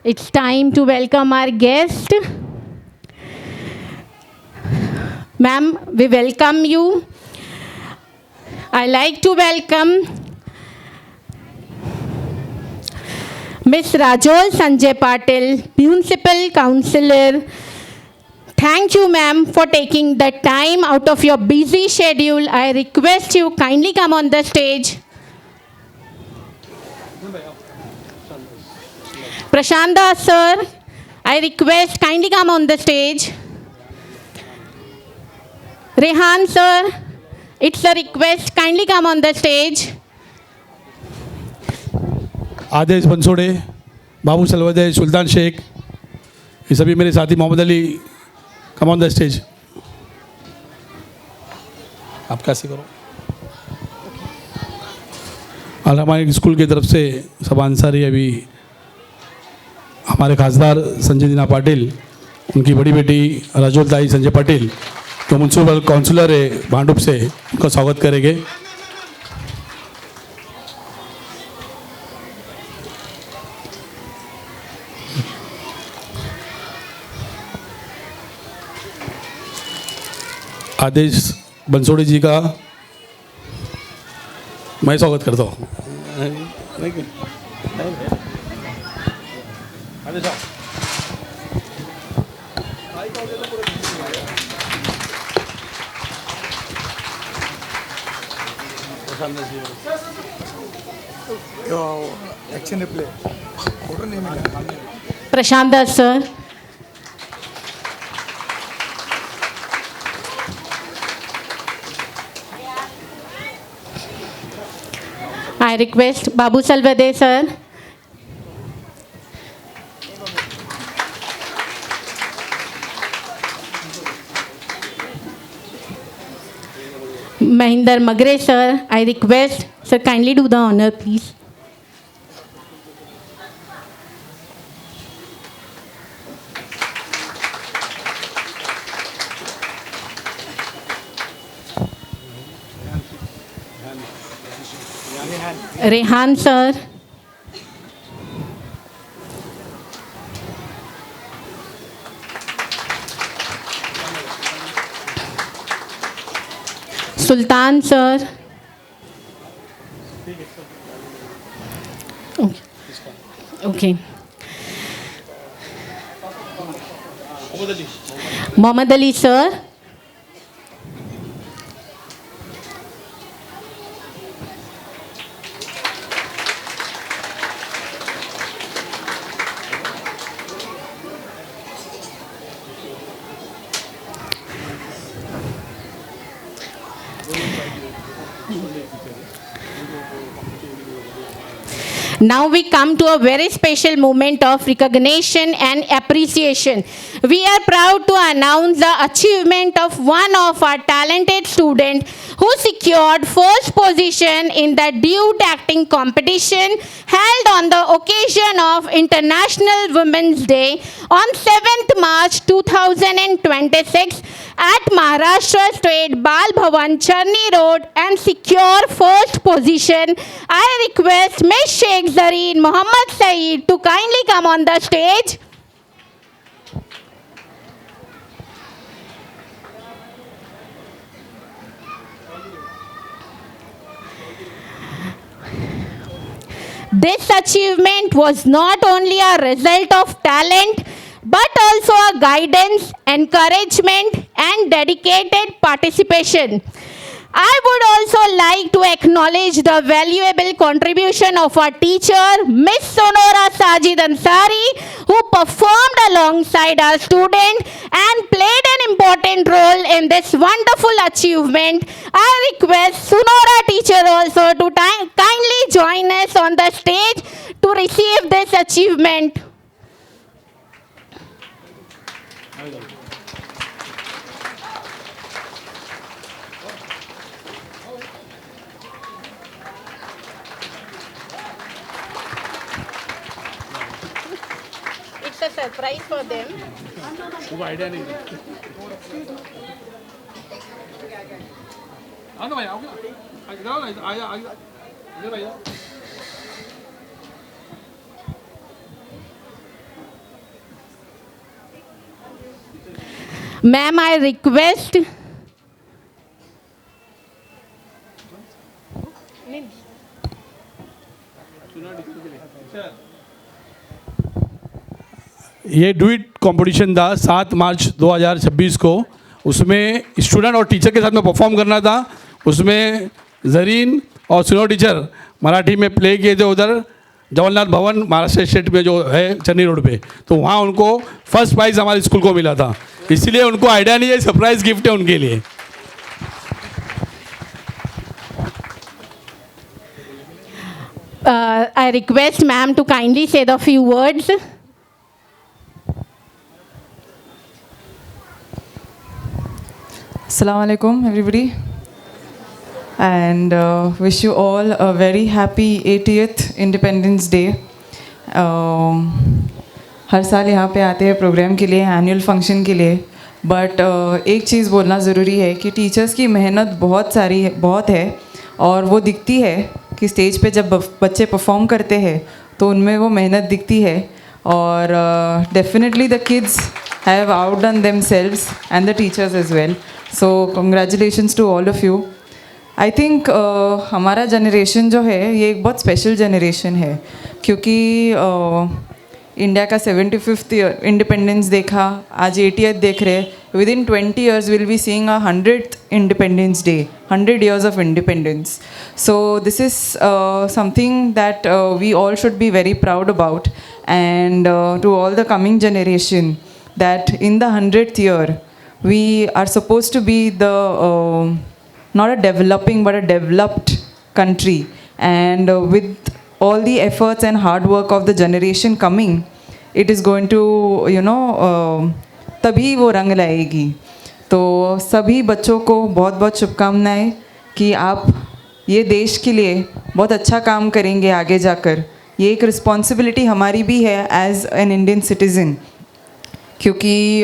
It's time to welcome our guest. Ma'am, we welcome you. I like to welcome Ms. Rajol Sanjay Patil, Municipal Councillor. Thank you, ma'am, for taking the time out of your busy schedule. I request you kindly come on the stage. Prashant Das, sir, I request kindly come on the stage. Rehan, sir, it's a request, kindly come on the stage. आदेश बंसोड़े, बाबू सलवदे, सुल्तान शेख, ये सभी मेरे साथी Mohammed Ali, come on the stage. आप कैसे करो? और हमारे school की तरफ से सब आंसर ही अभी हमारे खासदार संजय दीना पाटिल, उनकी बड़ी बेटी राजोल ताई संजय पाटिल, जो म्यूनसिपल काउंसलर है भांडुप से, उनका स्वागत करेंगे। आदेश बंसोड़े जी का मैं स्वागत करता हूँ। एक्शन रिप्ले फोटो नहीं मिला। Prashant Das, sir. I request Babu Salvade, sir. Mahinder Magre, sir. I request, sir, kindly do the honor, please. Rehan, sir. Sultan, sir. Okay. Mohammad Ali, sir. Now we come to a very special moment of recognition and appreciation. We are proud to announce the achievement of one of our talented students who secured first position in the duet acting competition held on the occasion of International Women's Day on 7th March 2026 at Maharashtra State Bal Bhavan, Charni Road, and secure first position. I request Ms. Sheikh Zareen Muhammad Saeed to kindly come on the stage. This achievement was not only a result of talent, but also a guidance, encouragement, and dedicated participation. I would also like to acknowledge the valuable contribution of our teacher, Miss Sonora Sajid Ansari, who performed alongside our student and played an important role in this wonderful achievement. I request Sonora teacher also to kindly join us on the stage to receive this achievement. It's a surprise for them. Idea नहीं आओ भाई आओ ना आया इधर भैया Ma'am, I request ये do it competition था 7 मार्च 2026 को। उसमें स्टूडेंट और टीचर के साथ में परफॉर्म करना था। उसमें जरीन और सुनो टीचर मराठी में प्ले किए थे उधर जवाहरलाल भवन महाराष्ट्र स्टेट में जो है चन्नी रोड पे। तो वहाँ उनको फर्स्ट प्राइज़ हमारे स्कूल को मिला था, इसलिए उनको आइडिया नहीं है, सरप्राइज़ गिफ्ट है उनके लिए। I request ma'am to kindly say the few words. Assalamu alaikum, everybody, and wish you all a very happy 80th Independence Day. हर साल यहाँ पे आते हैं प्रोग्राम के लिए, एनुअल फंक्शन के लिए, बट एक चीज़ बोलना ज़रूरी है कि टीचर्स की मेहनत बहुत है और वो दिखती है कि स्टेज पे जब बच्चे परफॉर्म करते हैं तो उनमें वो मेहनत दिखती है। और definitely the kids have outdone themselves and the teachers as well. So congratulations to all of you. I think हमारा जनरेशन जो है ये एक बहुत स्पेशल जनरेशन है, क्योंकि इंडिया का 75th इंडिपेंडेंस देखा, आज 80th देख रहे। With in 20 years will be seeing 100th independence day, 100 years of independence. So this is something that we all should be very proud about, and to all the coming generation, that in the 100th year we are supposed to be the not a developing but a developed country, and with all the efforts and hard work of the generation coming, it is going to तभी वो रंग लाएगी। तो सभी बच्चों को बहुत बहुत शुभकामनाएं कि आप ये देश के लिए बहुत अच्छा काम करेंगे आगे जाकर। ये एक रिस्पॉन्सिबिलिटी हमारी भी है एज एन इंडियन सिटीज़न, क्योंकि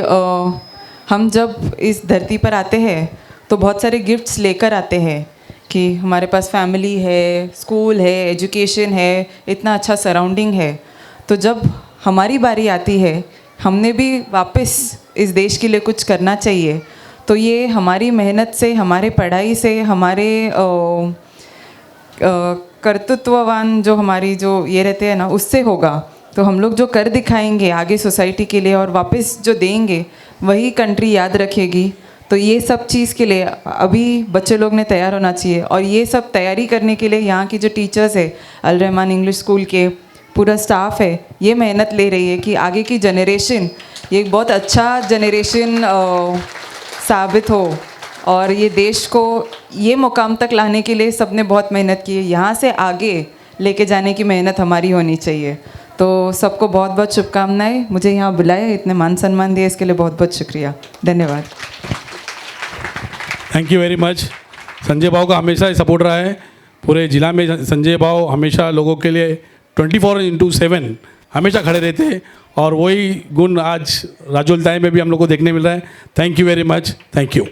हम जब इस धरती पर आते हैं तो बहुत सारे गिफ्ट्स लेकर आते हैं कि हमारे पास फैमिली है, स्कूल है, एजुकेशन है, इतना अच्छा सराउंडिंग है। तो जब हमारी बारी आती है हमने भी वापस इस देश के लिए कुछ करना चाहिए। तो ये हमारी मेहनत से, हमारे पढ़ाई से, हमारे कर्तृत्ववान जो हमारी जो ये रहते हैं ना, उससे होगा। तो हम लोग जो कर दिखाएंगे आगे सोसाइटी के लिए और वापस जो देंगे वही कंट्री याद रखेगी। तो ये सब चीज़ के लिए अभी बच्चे लोग ने तैयार होना चाहिए, और ये सब तैयारी करने के लिए यहाँ की जो टीचर्स है, अल रहमान इंग्लिश स्कूल के पूरा स्टाफ है, ये मेहनत ले रही है कि आगे की जनरेशन ये एक बहुत अच्छा जनरेशन साबित हो, और ये देश को ये मुकाम तक लाने के लिए सबने बहुत मेहनत की है। यहाँ से आगे लेके जाने की मेहनत हमारी होनी चाहिए। तो सबको बहुत बहुत शुभकामनाएं। मुझे यहाँ बुलाया, इतने मान सम्मान दिए, इसके लिए बहुत बहुत शुक्रिया, धन्यवाद। Thank you very much. Sanjay भाव का हमेशा सपोर्ट रहा है पूरे ज़िला में। संजय भाव हमेशा लोगों के लिए 24/7 हमेशा खड़े रहते हैं, और वही गुण आज राजोल ताई में भी हम लोग को देखने मिल रहा है। Thank you very much, thank you.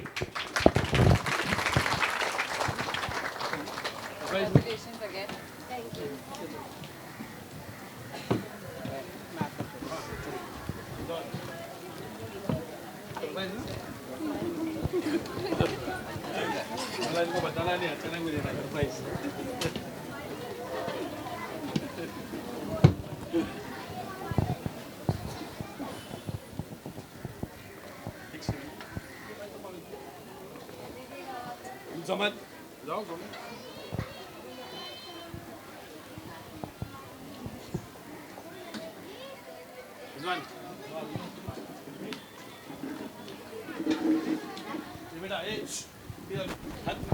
समझ जाओ बेटा